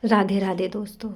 राधे राधे दोस्तों।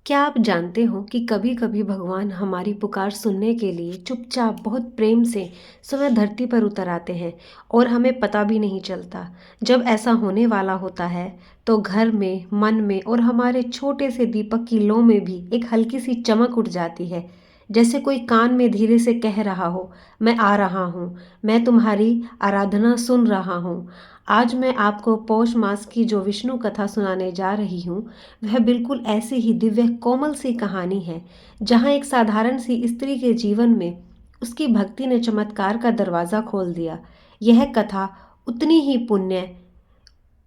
क्या आप जानते हो कि कभी कभी भगवान हमारी पुकार सुनने के लिए चुपचाप बहुत प्रेम से स्वयं धरती पर उतर आते हैं और हमें पता भी नहीं चलता। जब ऐसा होने वाला होता है तो घर में, मन में और हमारे छोटे से दीपक की लौ में भी एक हल्की सी चमक उठ जाती है। जैसे कोई कान में धीरे से कह रहा हो, मैं आ रहा हूँ, मैं तुम्हारी आराधना सुन रहा हूँ। आज मैं आपको पौष मास की जो विष्णु कथा सुनाने जा रही हूँ, वह बिल्कुल ऐसी ही दिव्य कोमल सी कहानी है, जहाँ एक साधारण सी स्त्री के जीवन में उसकी भक्ति ने चमत्कार का दरवाज़ा खोल दिया। यह कथा उतनी ही पुण्य,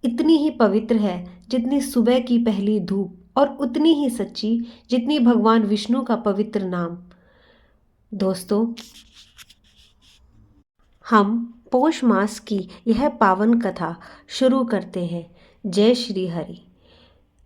इतनी ही पवित्र है जितनी सुबह की पहली धूप, और उतनी ही सच्ची जितनी भगवान विष्णु का पवित्र नाम। दोस्तों, हम पौष मास की यह पावन कथा शुरू करते हैं। जय श्री हरि।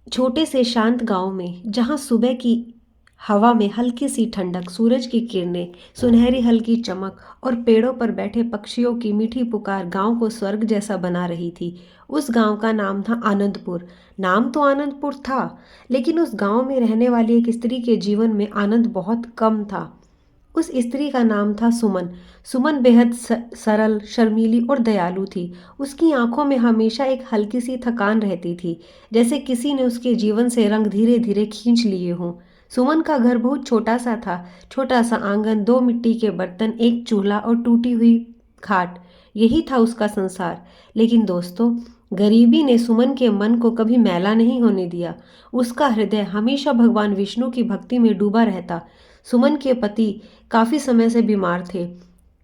छोटे से शांत गांव में, जहां सुबह की हवा में हल्की सी ठंडक, सूरज की किरणें, सुनहरी हल्की चमक और पेड़ों पर बैठे पक्षियों की मीठी पुकार गांव को स्वर्ग जैसा बना रही थी, उस गांव का नाम था आनंदपुर। नाम तो आनंदपुर था, लेकिन उस गांव में रहने वाली एक स्त्री के जीवन में आनंद बहुत कम था। उस स्त्री का नाम था सुमन। सुमन बेहद सरल, शर्मीली और दयालु थी। उसकी आंखों में हमेशा एक हल्की सी थकान रहती थी, जैसे किसी ने उसके जीवन से रंग धीरे धीरे खींच लिए हों। सुमन का घर बहुत छोटा सा था। छोटा सा आंगन, दो मिट्टी के बर्तन, एक चूल्हा और टूटी हुई खाट, यही था उसका संसार। लेकिन दोस्तों, गरीबी ने सुमन के मन को कभी मैला नहीं होने दिया। उसका हृदय हमेशा भगवान विष्णु की भक्ति में डूबा रहता। सुमन के पति काफी समय से बीमार थे।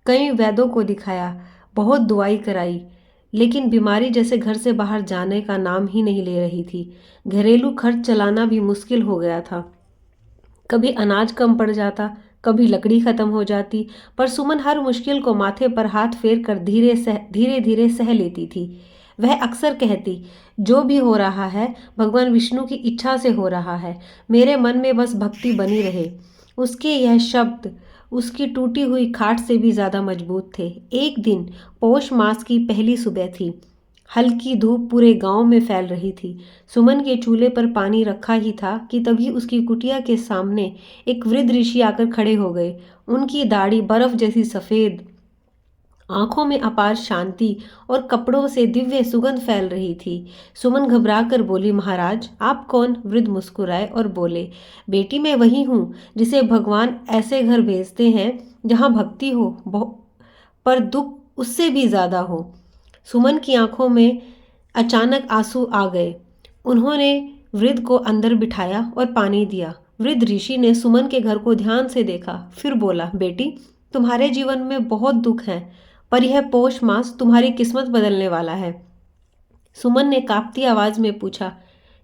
कई वैद्यों को दिखाया, बहुत दुआई कराई, लेकिन बीमारी जैसे घर से बाहर जाने का नाम ही नहीं ले रही थी। घरेलू खर्च चलाना भी मुश्किल हो गया था। कभी अनाज कम पड़ जाता, कभी लकड़ी खत्म हो जाती, पर सुमन हर मुश्किल को माथे पर हाथ फेर कर धीरे धीरे सह लेती थी। वह अक्सर कहती, जो भी हो रहा है भगवान विष्णु की इच्छा से हो रहा है, मेरे मन में बस भक्ति बनी रहे। उसके यह शब्द उसकी टूटी हुई खाट से भी ज्यादा मजबूत थे। एक दिन पौष मास की पहली सुबह थी। हल्की धूप पूरे गांव में फैल रही थी। सुमन के चूल्हे पर पानी रखा ही था कि तभी उसकी कुटिया के सामने एक वृद्ध ऋषि आकर खड़े हो गए। उनकी दाढ़ी बर्फ जैसी सफेद, आंखों में अपार शांति और कपड़ों से दिव्य सुगंध फैल रही थी। सुमन घबरा कर बोली, महाराज आप कौन? वृद्ध मुस्कुराए और बोले, बेटी मैं वही हूँ जिसे भगवान ऐसे घर भेजते हैं जहाँ भक्ति हो, पर दुख उससे भी ज्यादा हो। सुमन की आंखों में अचानक आंसू आ गए। उन्होंने वृद्ध को अंदर बिठाया और पानी दिया। वृद्ध ऋषि ने सुमन के घर को ध्यान से देखा, फिर बोला, बेटी तुम्हारे जीवन में बहुत दुख है, पर यह पौष मास तुम्हारी किस्मत बदलने वाला है। सुमन ने कांपती आवाज में पूछा,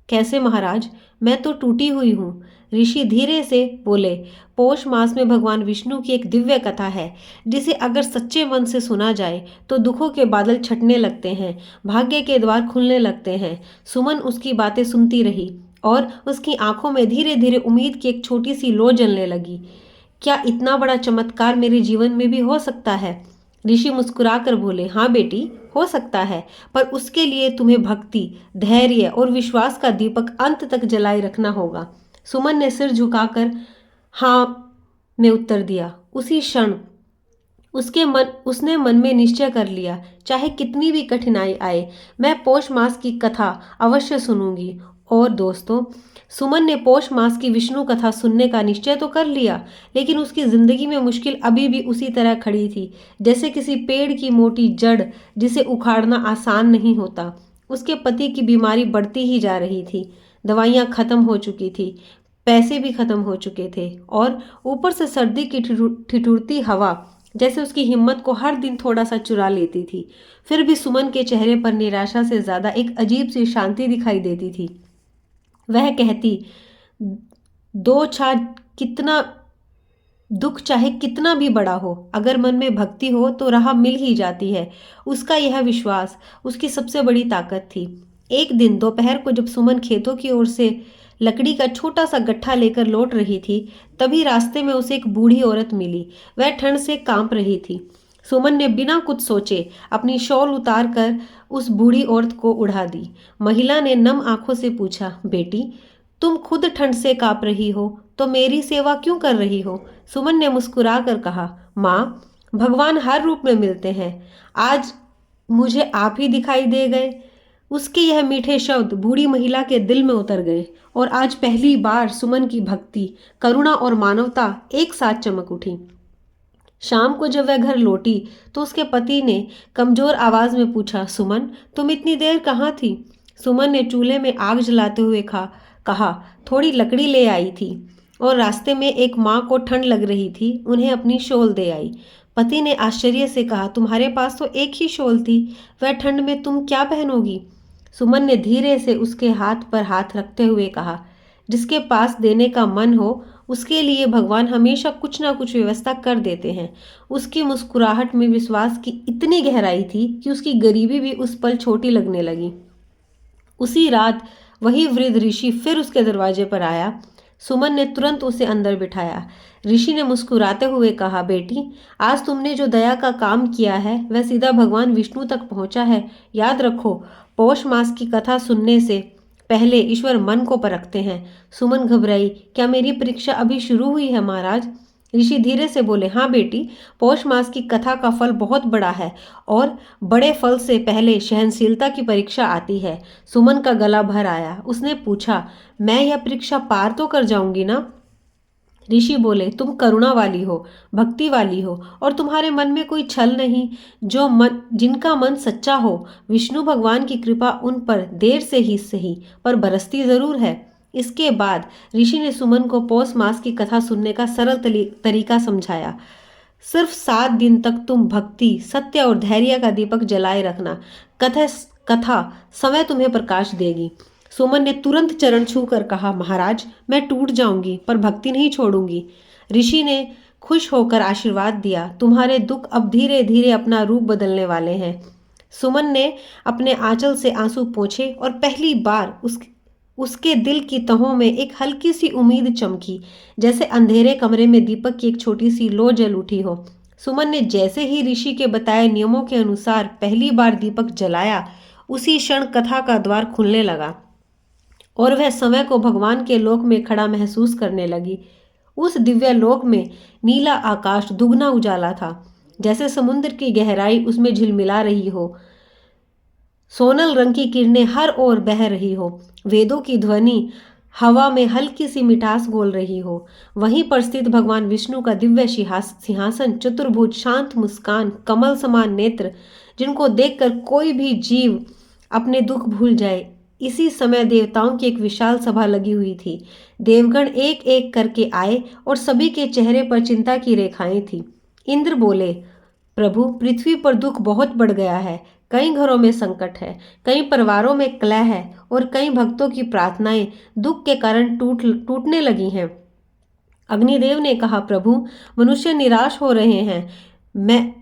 कैसे महाराज? मैं तो टूटी हुई हूँ। ऋषि धीरे से बोले, पौष मास में भगवान विष्णु की एक दिव्य कथा है, जिसे अगर सच्चे मन से सुना जाए तो दुखों के बादल छटने लगते हैं, भाग्य के द्वार खुलने लगते हैं। सुमन उसकी बातें सुनती रही और उसकी आंखों में धीरे धीरे उम्मीद की एक छोटी सी लो जलने लगी। क्या इतना बड़ा चमत्कार मेरे जीवन में भी हो सकता है? ऋषि मुस्कुराकर बोले, हाँ बेटी, हो सकता है, पर उसके लिए तुम्हें भक्ति, धैर्य और विश्वास का दीपक अंत तक जलाए रखना होगा। सुमन ने सिर झुकाकर हाँ में उत्तर दिया। उसी क्षण उसने मन में निश्चय कर लिया, चाहे कितनी भी कठिनाई आए, मैं पौष मास की कथा अवश्य सुनूंगी। और दोस्तों, सुमन ने पौष मास की विष्णु कथा सुनने का निश्चय तो कर लिया, लेकिन उसकी जिंदगी में मुश्किल अभी भी उसी तरह खड़ी थी, जैसे किसी पेड़ की मोटी जड़ जिसे उखाड़ना आसान नहीं होता। उसके पति की बीमारी बढ़ती ही जा रही थी। दवाइयाँ खत्म हो चुकी थी, पैसे भी खत्म हो चुके थे, और ऊपर से सर्दी की ठिठुरती हवा जैसे उसकी हिम्मत को हर दिन थोड़ा सा चुरा लेती थी। फिर भी सुमन के चेहरे पर निराशा से ज्यादा एक अजीब सी शांति दिखाई देती थी। वह कहती, दो छा कितना दुख चाहे कितना भी बड़ा हो, अगर मन में भक्ति हो तो राह मिल ही जाती है। उसका यह विश्वास उसकी सबसे बड़ी ताकत थी। एक दिन दोपहर को जब सुमन खेतों की ओर से लकड़ी का छोटा सा गट्ठा लेकर लौट रही थी, तभी रास्ते में उसे एक बूढ़ी औरत मिली। वह ठंड से कांप रही थी। सुमन ने बिना कुछ सोचे अपनी शॉल उतार कर उस बूढ़ी औरत को उड़ा दी। महिला ने नम आंखों से पूछा, बेटी, तुम खुद ठंड से कांप रही हो तो मेरी सेवा क्यों कर रही हो? सुमन ने मुस्कुरा कर कहा, माँ, भगवान हर रूप में मिलते हैं। आज मुझे आप ही दिखाई दे गए। उसके यह मीठे शब्द बूढ़ी महिला के दिल में उतर गए और आज पहली बार सुमन की भक्ति, करुणा और मानवता एक साथ चमक उठी। शाम को जब वह घर लौटी तो उसके पति ने कमजोर आवाज में पूछा, सुमन, तुम इतनी देर कहाँ थी? सुमन ने चूल्हे में आग जलाते हुए कहा, थोड़ी लकड़ी ले आई थी और रास्ते में एक माँ को ठंड लग रही थी, उन्हें अपनी शॉल दे आई। पति ने आश्चर्य से कहा, तुम्हारे पास तो एक ही शॉल थी, वह ठंड में तुम क्या पहनोगी? सुमन ने धीरे से उसके हाथ पर हाथ रखते हुए कहा, जिसके पास देने का मन हो उसके लिए भगवान हमेशा कुछ ना कुछ व्यवस्था कर देते हैं। उसकी मुस्कुराहट में विश्वास की इतनी गहराई थी कि उसकी गरीबी भी उस पल छोटी लगने लगी। उसी रात वही वृद्ध ऋषि फिर उसके दरवाजे पर आया। सुमन ने तुरंत उसे अंदर बिठाया। ऋषि ने मुस्कुराते हुए कहा, बेटी, आज तुमने जो दया का काम किया है वह सीधा भगवान विष्णु तक पहुंचा है। याद रखो, पौष मास की कथा सुनने से पहले ईश्वर मन को परखते हैं। सुमन घबराई, क्या मेरी परीक्षा अभी शुरू हुई है महाराज? ऋषि धीरे से बोले, हाँ बेटी, पौष मास की कथा का फल बहुत बड़ा है और बड़े फल से पहले सहनशीलता की परीक्षा आती है। सुमन का गला भर आया। उसने पूछा, मैं यह परीक्षा पार तो कर जाऊंगी ना? ऋषि बोले, तुम करुणा वाली हो, भक्ति वाली हो और तुम्हारे मन में कोई छल नहीं। जिनका मन सच्चा हो, विष्णु भगवान की कृपा उन पर देर से ही सही पर बरसती जरूर है। इसके बाद ऋषि ने सुमन को पौष मास की कथा सुनने का सरल तरीका समझाया। सिर्फ 7 दिन तक तुम भक्ति, सत्य और धैर्य का दीपक जलाए रखना। कथा कथा समय तुम्हें प्रकाश देगी। सुमन ने तुरंत चरण छूकर कहा, महाराज, मैं टूट जाऊंगी पर भक्ति नहीं छोड़ूंगी। ऋषि ने खुश होकर आशीर्वाद दिया, तुम्हारे दुख अब धीरे धीरे अपना रूप बदलने वाले हैं। सुमन ने अपने आंचल से आंसू पोंछे और पहली बार उसके दिल की तहों में एक हल्की सी उम्मीद चमकी, जैसे अंधेरे कमरे में दीपक की एक छोटी सी लो जल उठी हो। सुमन ने जैसे ही ऋषि के बताए नियमों के अनुसार पहली बार दीपक जलाया, उसी क्षण कथा का द्वार खुलने लगा और वह समय को भगवान के लोक में खड़ा महसूस करने लगी। उस दिव्य लोक में नीला आकाश दुगना उजाला था, जैसे समुद्र की गहराई उसमें झिलमिला रही हो। सोनल रंग की किरणें हर ओर बह रही हो, वेदों की ध्वनि हवा में हल्की सी मिठास घोल रही हो। वहीं पर स्थित भगवान विष्णु का दिव्य सिंहासन, चतुर्भुज, शांत मुस्कान, कमल समान नेत्र, जिनको देखकर कोई भी जीव अपने दुख भूल जाए। इसी समय देवताओं की एक विशाल सभा लगी हुई थी। देवगण एक एक करके आए और सभी के चेहरे पर चिंता की रेखाएं थी। इंद्र बोले, प्रभु, पृथ्वी पर दुख बहुत बढ़ गया है। कई घरों में संकट है, कई परिवारों में कलह है और कई भक्तों की प्रार्थनाएं दुख के कारण टूटने लगी हैं। अग्निदेव ने कहा, प्रभु, मनुष्य निराश हो रहे हैं मैं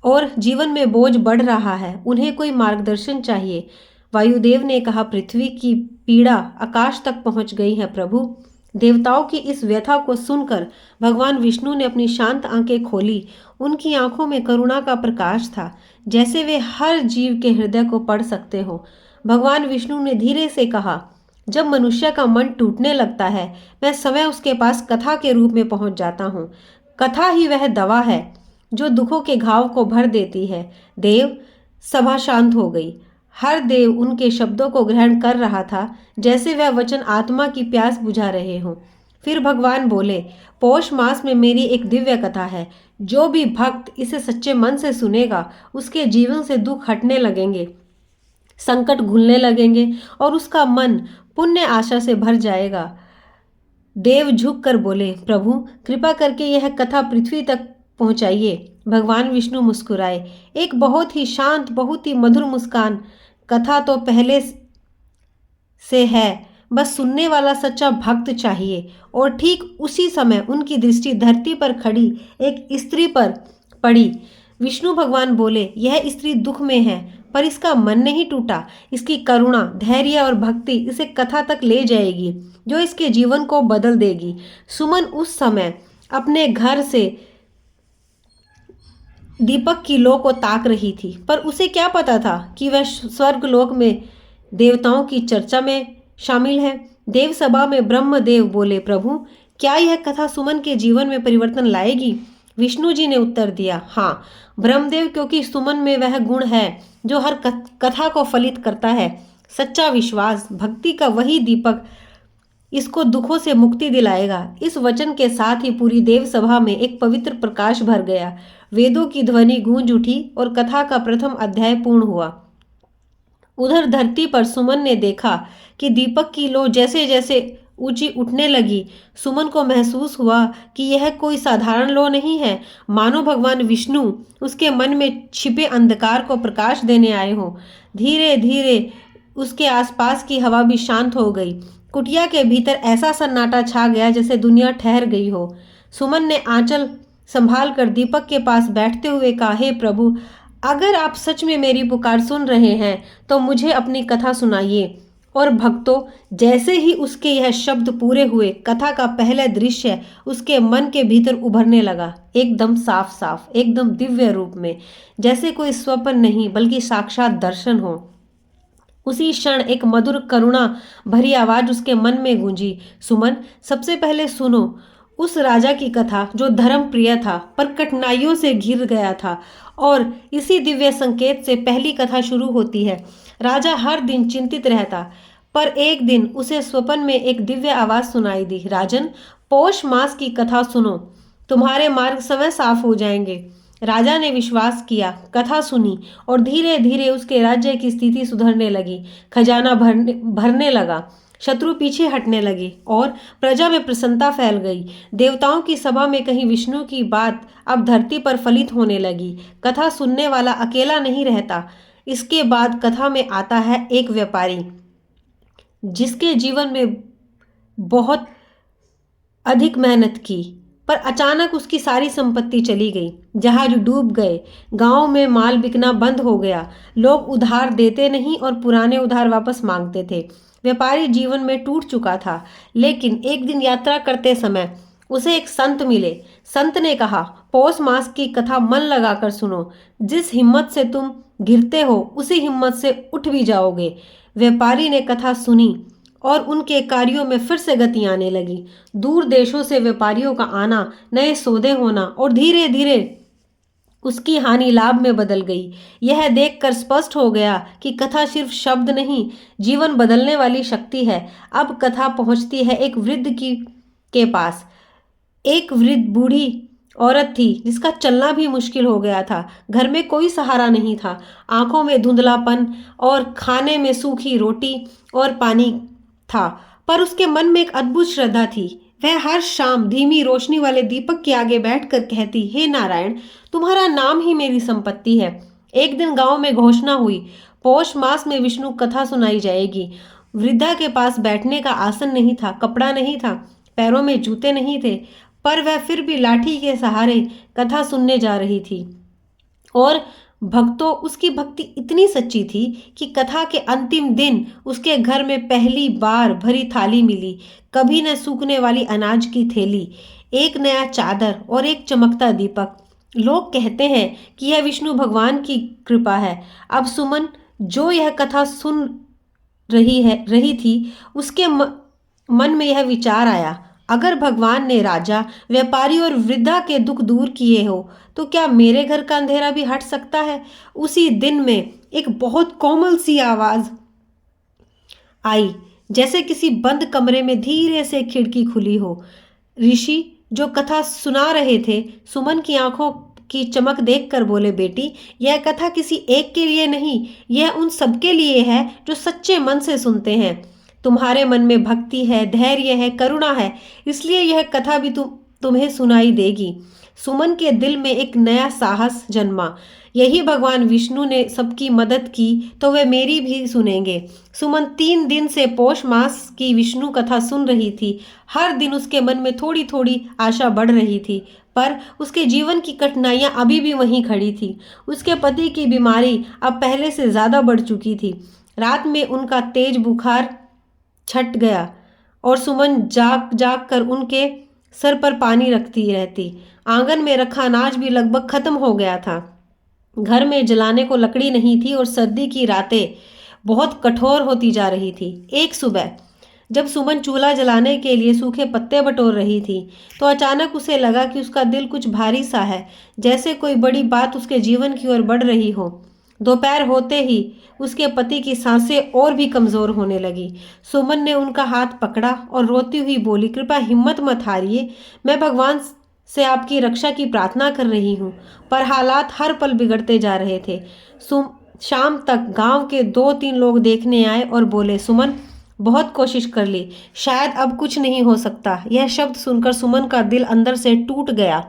और जीवन में बोझ बढ़ रहा है, उन्हें कोई मार्गदर्शन चाहिए। वायुदेव ने कहा, पृथ्वी की पीड़ा आकाश तक पहुंच गई है प्रभु। देवताओं की इस व्यथा को सुनकर भगवान विष्णु ने अपनी शांत आंखें खोली। उनकी आंखों में करुणा का प्रकाश था, जैसे वे हर जीव के हृदय को पढ़ सकते हो। भगवान विष्णु ने धीरे से कहा, जब मनुष्य का मन टूटने लगता है, मैं समय उसके पास कथा के रूप में पहुंच जाता हूँ। कथा ही वह दवा है जो दुखों के घाव को भर देती है। देव, सभा शांत हो गई। हर देव उनके शब्दों को ग्रहण कर रहा था, जैसे वह वचन आत्मा की प्यास बुझा रहे हों। फिर भगवान बोले, पौष मास में मेरी एक दिव्य कथा है। जो भी भक्त इसे सच्चे मन से सुनेगा, उसके जीवन से दुख हटने लगेंगे, संकट घुलने लगेंगे और उसका मन पुण्य आशा से भर जाएगा। देव झुक कर बोले, प्रभु, कृपा करके यह कथा पृथ्वी तक पहुंचाइए। भगवान विष्णु मुस्कुराए, एक बहुत ही शांत, बहुत ही मधुर मुस्कान। कथा तो पहले से है, बस सुनने वाला सच्चा भक्त चाहिए। और ठीक उसी समय उनकी दृष्टि धरती पर खड़ी एक स्त्री पर पड़ी। विष्णु भगवान बोले, यह स्त्री दुख में है पर इसका मन नहीं टूटा। इसकी करुणा, धैर्य और भक्ति इसे कथा तक ले जाएगी जो इसके जीवन को बदल देगी। सुमन उस समय अपने घर से दीपक की लौ को ताक रही थी, पर उसे क्या पता था कि वह स्वर्गलोक में देवताओं की चर्चा में शामिल है। देवसभा में ब्रह्मदेव बोले, प्रभु, क्या यह कथा सुमन के जीवन में परिवर्तन लाएगी? विष्णु जी ने उत्तर दिया, हाँ ब्रह्मदेव, क्योंकि सुमन में वह गुण है जो हर कथा को फलित करता है। सच्चा विश्वास, भक्ति का वही दीपक इसको दुखों से मुक्ति दिलाएगा। इस वचन के साथ ही पूरी देव सभा में एक पवित्र प्रकाश भर गया। वेदों की ध्वनि गूंज उठी और कथा का प्रथम अध्याय पूर्ण हुआ। उधर धरती पर सुमन ने देखा कि दीपक की लौ जैसे जैसे ऊंची उठने लगी, सुमन को महसूस हुआ कि यह कोई साधारण लौ नहीं है, मानो भगवान विष्णु उसके मन में छिपे अंधकार को प्रकाश देने आए हों। धीरे धीरे उसके आसपास की हवा भी शांत हो गई। कुटिया के भीतर ऐसा सन्नाटा छा गया जैसे दुनिया ठहर गई हो। सुमन ने आंचल संभाल कर दीपक के पास बैठते हुए कहा, हे प्रभु, अगर आप सच में मेरी पुकार सुन रहे हैं तो मुझे अपनी कथा सुनाइए। और भक्तों, जैसे ही उसके यह शब्द पूरे हुए, कथा का पहला दृश्य उसके मन के भीतर उभरने लगा, एकदम साफ साफ, एकदम दिव्य रूप में, जैसे कोई स्वप्न नहीं बल्कि साक्षात दर्शन हो। उसी क्षण एक मधुर करुणा भरी आवाज उसके मन में गूंजी, सुमन, सबसे पहले सुनो उस राजा की कथा जो धर्म प्रिय था पर कठिनाइयों से घिर गया था। और इसी दिव्य संकेत से पहली कथा शुरू होती है। राजा हर दिन चिंतित रहता, पर एक दिन उसे स्वप्न में एक दिव्य आवाज सुनाई दी, राजन, पौष मास की कथा सुनो, तुम्हारे मार्ग समय साफ हो जाएंगे। राजा ने विश्वास किया, कथा सुनी और धीरे धीरे उसके राज्य की स्थिति सुधरने लगी। खजाना भरने लगा, शत्रु पीछे हटने लगे और प्रजा में प्रसन्नता फैल गई। देवताओं की सभा में कहीं विष्णु की बात अब धरती पर फलित होने लगी। कथा सुनने वाला अकेला नहीं रहता। इसके बाद कथा में आता है एक व्यापारी जिसके जीवन में बहुत अधिक मेहनत की, पर अचानक उसकी सारी संपत्ति चली गई। जहाज डूब गए, गांव में माल बिकना बंद हो गया, लोग उधार देते नहीं और पुराने उधार वापस मांगते थे। व्यापारी जीवन में टूट चुका था, लेकिन एक दिन यात्रा करते समय उसे एक संत मिले। संत ने कहा, पौष मास की कथा मन लगाकर सुनो, जिस हिम्मत से तुम गिरते हो उसी हिम्मत से उठ भी जाओगे। व्यापारी ने कथा सुनी और उनके कार्यों में फिर से गति आने लगी। दूर देशों से व्यापारियों का आना, नए सौदे होना और धीरे धीरे उसकी हानि लाभ में बदल गई। यह देखकर स्पष्ट हो गया कि कथा सिर्फ शब्द नहीं, जीवन बदलने वाली शक्ति है। अब कथा पहुंचती है एक वृद्ध के पास। एक वृद्ध बूढ़ी औरत थी जिसका चलना भी मुश्किल हो गया था। घर में कोई सहारा नहीं था, आंखों में धुंधलापन और खाने में सूखी रोटी और पानी था, पर उसके मन में एक अद्भुत श्रद्धा थी। वह हर शाम धीमी रोशनी वाले दीपक के आगे बैठकर कहती, हे नारायण, तुम्हारा नाम ही मेरी संपत्ति है। एक दिन गांव में घोषणा हुई, पौष मास में विष्णु कथा सुनाई जाएगी। वृद्धा के पास बैठने का आसन नहीं था, कपड़ा नहीं था, पैरों में जूते नहीं थे, पर वह फिर भी लाठी के सहारे कथा सुनने जा रही थी। और भक्तों, उसकी भक्ति इतनी सच्ची थी कि कथा के अंतिम दिन उसके घर में पहली बार भरी थाली मिली, कभी न सूखने वाली अनाज की थैली, एक नया चादर और एक चमकता दीपक। लोग कहते हैं कि यह विष्णु भगवान की कृपा है। अब सुमन, जो यह कथा सुन रही थी, उसके मन में यह विचार आया, अगर भगवान ने राजा, व्यापारी और वृद्धा के दुख दूर किए हो तो क्या मेरे घर का अंधेरा भी हट सकता है? उसी दिन में एक बहुत कोमल सी आवाज आई, जैसे किसी बंद कमरे में धीरे से खिड़की खुली हो। ऋषि जो कथा सुना रहे थे, सुमन की आंखों की चमक देखकर बोले, बेटी, यह कथा किसी एक के लिए नहीं, यह उन सबके लिए है जो सच्चे मन से सुनते हैं। तुम्हारे मन में भक्ति है, धैर्य है, करुणा है, इसलिए यह कथा भी तुम्हें सुनाई देगी। सुमन के दिल में एक नया साहस जन्मा। यही भगवान विष्णु ने सबकी मदद की तो वे मेरी भी सुनेंगे। सुमन 3 दिन से पौष मास की विष्णु कथा सुन रही थी। हर दिन उसके मन में थोड़ी थोड़ी आशा बढ़ रही थी, पर उसके जीवन की कठिनाइयां अभी भी वहीं खड़ी थी। उसके पति की बीमारी अब पहले से ज्यादा बढ़ चुकी थी। रात में उनका तेज बुखार छट गया और सुमन जाग जाग कर उनके सर पर पानी रखती रहती। आंगन में रखा अनाज भी लगभग खत्म हो गया था। घर में जलाने को लकड़ी नहीं थी और सर्दी की रातें बहुत कठोर होती जा रही थी। एक सुबह जब सुमन चूल्हा जलाने के लिए सूखे पत्ते बटोर रही थी, तो अचानक उसे लगा कि उसका दिल कुछ भारी सा है, जैसे कोई बड़ी बात उसके जीवन की ओर बढ़ रही हो। दोपहर होते ही उसके पति की सांसें और भी कमजोर होने लगी। सुमन ने उनका हाथ पकड़ा और रोती हुई बोली, कृपया हिम्मत मत हारिए, मैं भगवान से आपकी रक्षा की प्रार्थना कर रही हूँ। पर हालात हर पल बिगड़ते जा रहे थे। शाम तक गांव के 2-3 लोग देखने आए और बोले, सुमन बहुत कोशिश कर ली, शायद अब कुछ नहीं हो सकता। यह शब्द सुनकर सुमन का दिल अंदर से टूट गया।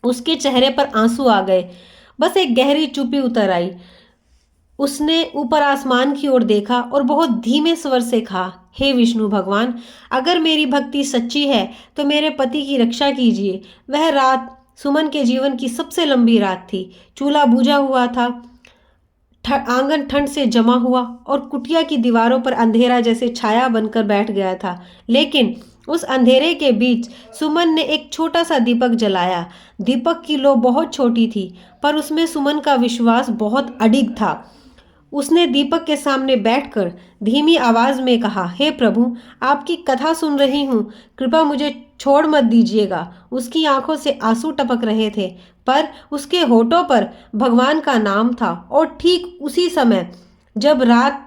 उसके चेहरे पर आंसू आ गए। बस एक गहरी चुप्पी उतर आई। उसने ऊपर आसमान की ओर देखा और बहुत धीमे स्वर से कहा, हे विष्णु भगवान, अगर मेरी भक्ति सच्ची है तो मेरे पति की रक्षा कीजिए। वह रात सुमन के जीवन की सबसे लंबी रात थी। चूल्हा बुझा हुआ था, आंगन ठंड से जमा हुआ और कुटिया की दीवारों पर अंधेरा जैसे छाया बनकर बैठ गया था। लेकिन उस अंधेरे के बीच सुमन ने एक छोटा सा दीपक जलाया। दीपक की लो बहुत छोटी थी, पर उसमें सुमन का विश्वास बहुत अडिग था। उसने दीपक के सामने बैठकर धीमी आवाज में कहा, हे प्रभु, आपकी कथा सुन रही हूँ, कृपया मुझे छोड़ मत दीजिएगा। उसकी आंखों से आंसू टपक रहे थे, पर उसके होठों पर भगवान का नाम था। और ठीक उसी समय जब रात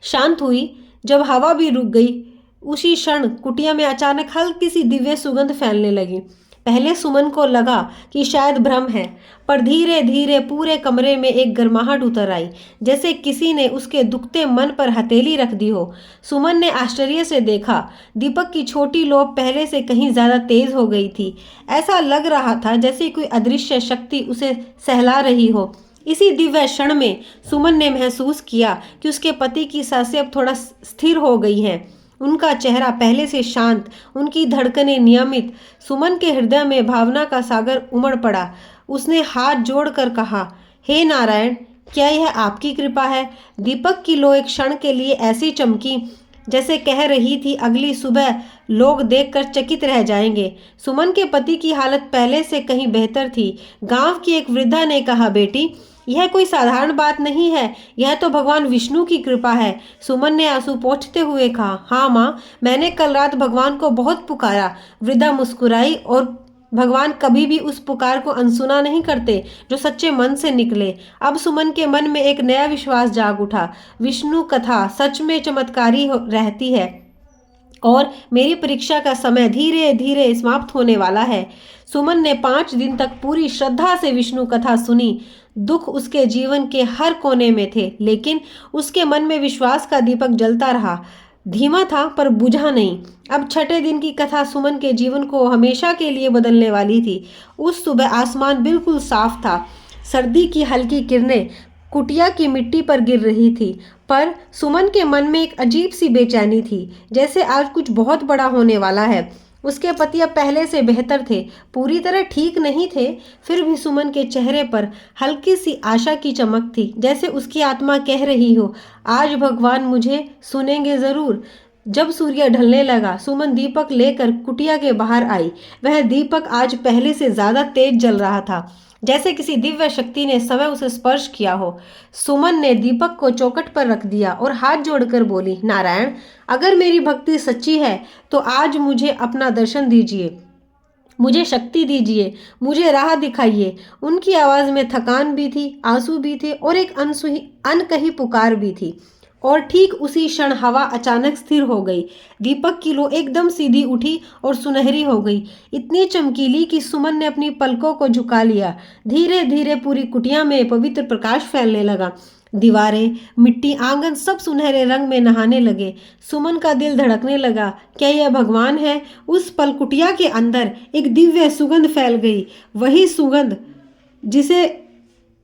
शांत हुई, जब हवा भी रुक गई, उसी क्षण कुटिया में अचानक हल्की सी दिव्य सुगंध फैलने लगी। पहले सुमन को लगा कि शायद भ्रम है, पर धीरे धीरे पूरे कमरे में एक गर्माहट उतर आई, जैसे किसी ने उसके दुखते मन पर हथेली रख दी हो। सुमन ने आश्चर्य से देखा, दीपक की छोटी लौ पहले से कहीं ज्यादा तेज हो गई थी। ऐसा लग रहा था जैसे कोई अदृश्य शक्ति उसे सहला रही हो। इसी दिव्य क्षण में सुमन ने महसूस किया कि उसके पति की सांसें अब थोड़ा स्थिर हो गई हैं। उनका चेहरा पहले से शांत, उनकी धड़कनें नियमित। सुमन के हृदय में भावना का सागर उमड़ पड़ा। उसने हाथ जोड़कर कहा, हे नारायण, क्या यह आपकी कृपा है? दीपक की लो एक क्षण के लिए ऐसी चमकी जैसे कह रही थी, अगली सुबह लोग देखकर चकित रह जाएंगे। सुमन के पति की हालत पहले से कहीं बेहतर थी। गांव की एक वृद्धा ने कहा, बेटी, यह कोई साधारण बात नहीं है, यह तो भगवान विष्णु की कृपा है। सुमन ने आंसू पोंछते हुए कहा, हाँ माँ, मैंने कल रात भगवान को बहुत पुकारा। वृद्धा मुस्कुराई, और भगवान कभी भी उस पुकार को अनसुना नहीं करते जो सच्चे मन से निकले। अब सुमन के मन में एक नया विश्वास जाग उठा। विष्णु कथा सच में चमत्कारी रहती है और मेरी परीक्षा का समय धीरे धीरे समाप्त होने वाला है। सुमन ने 5 दिन तक पूरी श्रद्धा से विष्णु कथा सुनी। दुख उसके जीवन के हर कोने में थे, लेकिन उसके मन में विश्वास का दीपक जलता रहा। धीमा था पर बुझा नहीं। अब छठे दिन की कथा सुमन के जीवन को हमेशा के लिए बदलने वाली थी। उस सुबह आसमान बिल्कुल साफ था। सर्दी की हल्की किरणें कुटिया की मिट्टी पर गिर रही थी, पर सुमन के मन में एक अजीब सी बेचैनी थी, जैसे आज कुछ बहुत बड़ा होने वाला है। उसके पति अब पहले से बेहतर थे, पूरी तरह ठीक नहीं थे, फिर भी सुमन के चेहरे पर हल्की सी आशा की चमक थी, जैसे उसकी आत्मा कह रही हो, आज भगवान मुझे सुनेंगे जरूर। जब सूर्य ढलने लगा, सुमन दीपक लेकर कुटिया के बाहर आई। वह दीपक आज पहले से ज्यादा तेज जल रहा था, जैसे किसी दिव्य शक्ति ने समय उसे स्पर्श किया हो। सुमन ने दीपक को चौखट पर रख दिया और हाथ जोड़कर बोली, नारायण, अगर मेरी भक्ति सच्ची है तो आज मुझे अपना दर्शन दीजिए, मुझे शक्ति दीजिए, मुझे राह दिखाइए। उनकी आवाज में थकान भी थी, आंसू भी थे और एक अनकही पुकार भी थी। और ठीक उसी क्षण हवा अचानक स्थिर हो गई। दीपक की लो एकदम सीधी उठी और सुनहरी हो गई, इतनी चमकीली कि सुमन ने अपनी पलकों को झुका लिया। धीरे धीरे पूरी कुटिया में पवित्र प्रकाश फैलने लगा। दीवारें, मिट्टी, आंगन सब सुनहरे रंग में नहाने लगे। सुमन का दिल धड़कने लगा, क्या यह भगवान है? उस पल कुटिया के अंदर एक दिव्य सुगंध फैल गई, वही सुगंध जिसे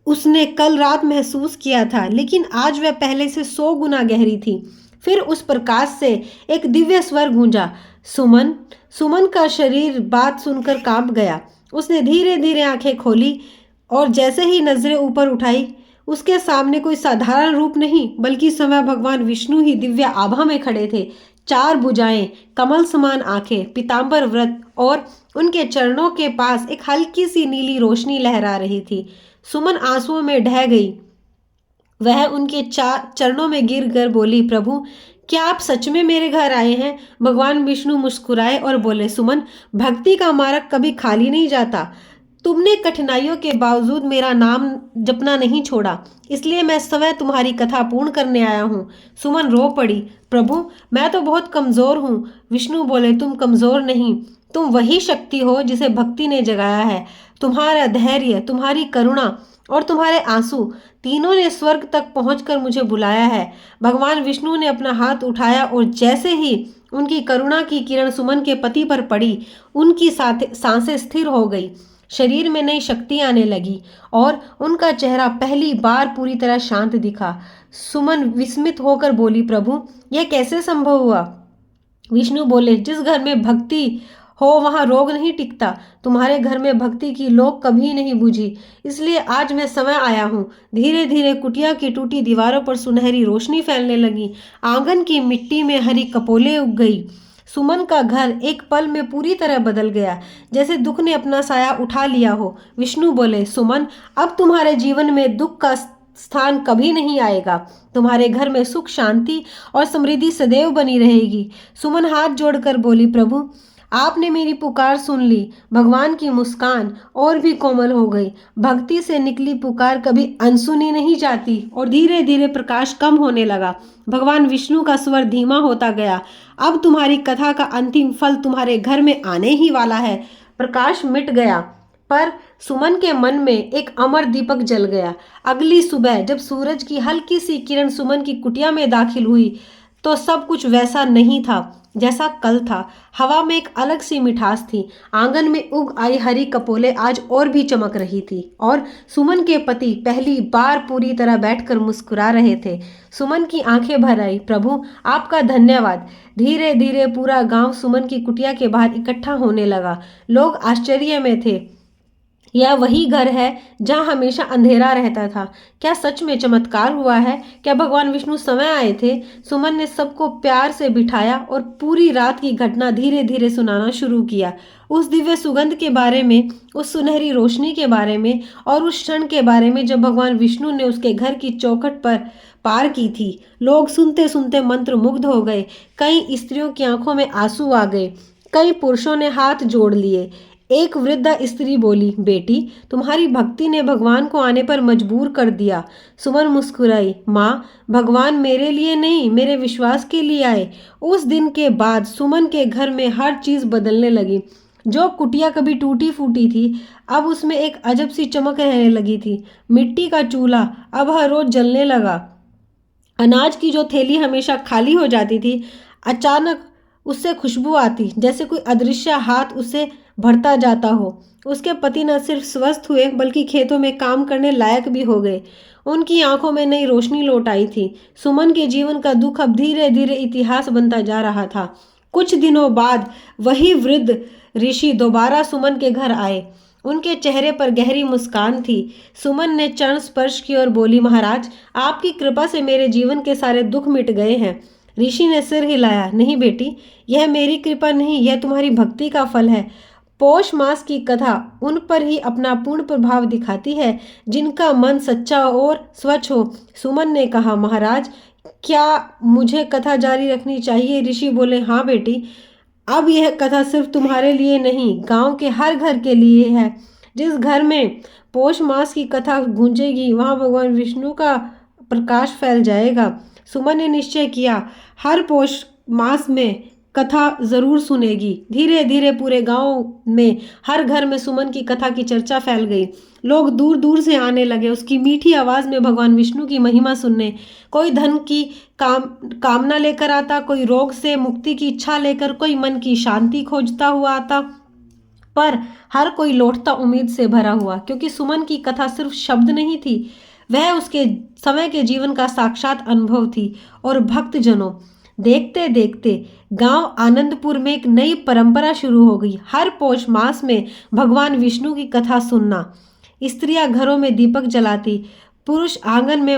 उसने कल रात महसूस किया था, लेकिन आज वह पहले से 100 गुना गहरी थी। फिर उस प्रकाश से एक दिव्य स्वर गूंजा, सुमन। सुमन का शरीर बात सुनकर कांप गया। उसने धीरे धीरे आंखें खोली और जैसे ही नजरें ऊपर उठाई, उसके सामने कोई साधारण रूप नहीं, बल्कि स्वयं भगवान विष्णु ही दिव्य आभा में खड़े थे। 4 भुजाएं, कमल समान आंखें, पीतांबर व्रत और उनके चरणों के पास एक हल्की सी नीली रोशनी लहरा रही थी। सुमन आंसुओं में ढह गई। वह उनके चरणों में गिर कर बोली, प्रभु क्या आप सच में मेरे घर आए हैं? भगवान विष्णु मुस्कुराए और बोले, सुमन, भक्ति का मार्ग कभी खाली नहीं जाता। तुमने कठिनाइयों के बावजूद मेरा नाम जपना नहीं छोड़ा, इसलिए मैं स्वयं तुम्हारी कथा पूर्ण करने आया हूँ। सुमन रो पड़ी, प्रभु मैं तो बहुत कमजोर हूँ। विष्णु बोले, तुम कमजोर नहीं, तुम वही शक्ति हो जिसे भक्ति ने जगाया है। तुम्हारा धैर्य, तुम्हारी करुणा और तुम्हारे आंसू तीनों ने स्वर्ग तक पहुंचकर मुझे बुलाया है। भगवान विष्णु ने अपना हाथ उठाया और जैसे ही उनकी करुणा की किरण सुमन के पति पर पड़ी, उनकी सांसें स्थिर हो गई, शरीर में नई शक्ति आने लगी और उनका चेहरा पहली बार पूरी तरह शांत दिखा। सुमन विस्मित होकर बोली, प्रभु यह कैसे संभव हुआ? विष्णु बोले, जिस घर में भक्ति हो वहां रोग नहीं टिकता। तुम्हारे घर में भक्ति की लोग कभी नहीं बुझी, इसलिए आज मैं समय आया हूँ। धीरे धीरे कुटिया की टूटी दीवारों पर सुनहरी रोशनी फैलने लगी। आंगन की मिट्टी में हरी कपोले उग गई। सुमन का घर एक पल में पूरी तरह बदल गया, जैसे दुख ने अपना साया उठा लिया हो। विष्णु बोले, सुमन, अब तुम्हारे जीवन में दुख का स्थान कभी नहीं आएगा। तुम्हारे घर में सुख, शांति और समृद्धि सदैव बनी रहेगी। सुमन हाथ जोड़कर बोली, प्रभु आपने मेरी पुकार सुन ली। भगवान की मुस्कान और भी कोमल हो गई। भक्ति से निकली पुकार कभी अनसुनी नहीं जाती और धीरे धीरे प्रकाश कम होने लगा। भगवान विष्णु का स्वर धीमा होता गया। अब तुम्हारी कथा का अंतिम फल तुम्हारे घर में आने ही वाला है। प्रकाश मिट गया, पर सुमन के मन में एक अमर दीपक जल गया। अगली सुबह जब सूरज की हल्की सी किरण सुमन की कुटिया में दाखिल हुई तो सब कुछ वैसा नहीं था जैसा कल था। हवा में एक अलग सी मिठास थी। आंगन में उग आई हरी कपोले आज और भी चमक रही थी और सुमन के पति पहली बार पूरी तरह बैठकर मुस्कुरा रहे थे। सुमन की आंखें भर आई, प्रभु आपका धन्यवाद। धीरे धीरे पूरा गांव सुमन की कुटिया के बाहर इकट्ठा होने लगा। लोग आश्चर्य में थे। यह वही घर है जहां हमेशा अंधेरा रहता था। क्या सच में चमत्कार हुआ है? क्या भगवान विष्णु समय आए थे? सुमन ने सबको प्यार से बिठाया और पूरी रात की घटना धीरे धीरे सुनाना शुरू किया। उस दिव्य सुगंध के बारे में, उस सुनहरी रोशनी के बारे में और उस क्षण के बारे में जब भगवान विष्णु ने उसके घर की चौखट पर पार की थी। लोग सुनते सुनते मंत्रमुग्ध हो गए। कई स्त्रियों की आंखों में आंसू आ गए, कई पुरुषों ने हाथ जोड़ लिए। एक वृद्ध स्त्री बोली, बेटी तुम्हारी भक्ति ने भगवान को आने पर मजबूर कर दिया। सुमन मुस्कुराई, माँ भगवान मेरे लिए नहीं मेरे विश्वास के लिए आए। उस दिन के बाद सुमन के घर में हर चीज बदलने लगी। जो कुटिया कभी टूटी फूटी थी अब उसमें एक अजब सी चमक रहने लगी थी। मिट्टी का चूल्हा अब हर रोज जलने लगा। अनाज की जो थैली हमेशा खाली हो जाती थी, अचानक उससे खुशबू आती, जैसे कोई अदृश्य हाथ उसे भरता जाता हो। उसके पति न सिर्फ स्वस्थ हुए बल्कि खेतों में काम करने लायक भी हो गए। उनकी आंखों में नई रोशनी लौट आई थी। सुमन के जीवन का दुख अब धीरे धीरे इतिहास बनता जा रहा था। कुछ दिनों बाद वही वृद्ध ऋषि दोबारा सुमन के घर आए। उनके चेहरे पर गहरी मुस्कान थी। सुमन ने चरण स्पर्श की और बोली, महाराज आपकी कृपा से मेरे जीवन के सारे दुख मिट गए हैं। ऋषि ने सिर हिलाया, नहीं बेटी, यह मेरी कृपा नहीं, यह तुम्हारी भक्ति का फल है। पौष मास की कथा उन पर ही अपना पूर्ण प्रभाव दिखाती है जिनका मन सच्चा और स्वच्छ हो। सुमन ने कहा, महाराज क्या मुझे कथा जारी रखनी चाहिए? ऋषि बोले, हाँ बेटी, अब यह कथा सिर्फ तुम्हारे लिए नहीं गांव के हर घर के लिए है। जिस घर में पौष मास की कथा गूंजेगी वहां भगवान विष्णु का प्रकाश फैल जाएगा। सुमन ने निश्चय किया, हर पौष मास में कथा जरूर सुनेगी। धीरे धीरे पूरे गांव में हर घर में सुमन की कथा की चर्चा फैल गई। लोग दूर दूर से आने लगे उसकी मीठी आवाज में भगवान विष्णु की महिमा सुनने। कोई धन की कामना लेकर आता, कोई रोग से मुक्ति की इच्छा लेकर, कोई मन की शांति खोजता हुआ आता, पर हर कोई लौटता उम्मीद से भरा हुआ, क्योंकि सुमन की कथा सिर्फ शब्द नहीं थी, वह उसके समय के जीवन का साक्षात अनुभव थी। और भक्तजनों, देखते देखते गांव आनंदपुर में एक नई परंपरा शुरू हो गई। हर पौष मास में भगवान विष्णु की कथा सुनना। स्त्रियां घरों में दीपक जलाती, पुरुष आंगन में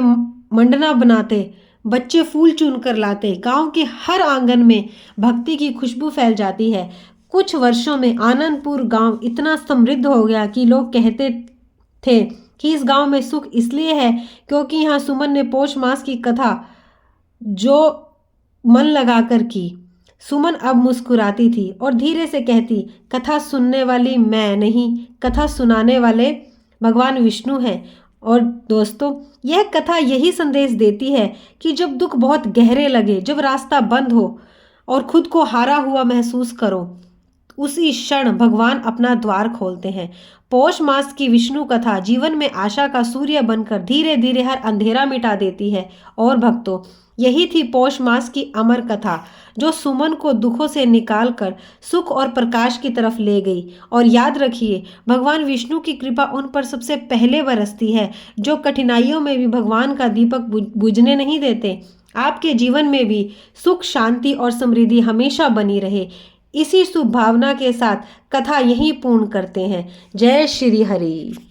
मंडना बनाते, बच्चे फूल चुन कर लाते, गांव के हर आंगन में भक्ति की खुशबू फैल जाती है। कुछ वर्षों में आनंदपुर गांव इतना समृद्ध हो गया कि लोग कहते थे कि इस गांव में सुख इसलिए है क्योंकि यहाँ सुमन ने पौष मास की कथा जो मन लगाकर की। सुमन अब मुस्कुराती थी और धीरे से कहती, कथा सुनने वाली मैं नहीं, कथा सुनाने वाले भगवान विष्णु हैं। और दोस्तों, यह कथा यही संदेश देती है कि जब दुख बहुत गहरे लगे, जब रास्ता बंद हो और खुद को हारा हुआ महसूस करो, उसी क्षण भगवान अपना द्वार खोलते हैं। पौष मास की विष्णु कथा जीवन में आशा का सूर्य बनकर धीरे धीरे हर अंधेरा मिटा देती है। और भक्तों, यही थी पौष मास की अमर कथा जो सुमन को दुखों से निकालकर सुख और प्रकाश की तरफ ले गई। और याद रखिए, भगवान विष्णु की कृपा उन पर सबसे पहले बरसती है जो कठिनाइयों में भी भगवान का दीपक बुझने नहीं देते। आपके जीवन में भी सुख, शांति और समृद्धि हमेशा बनी रहे। इसी शुभ भावना के साथ कथा यहीं पूर्ण करते हैं। जय श्री हरि।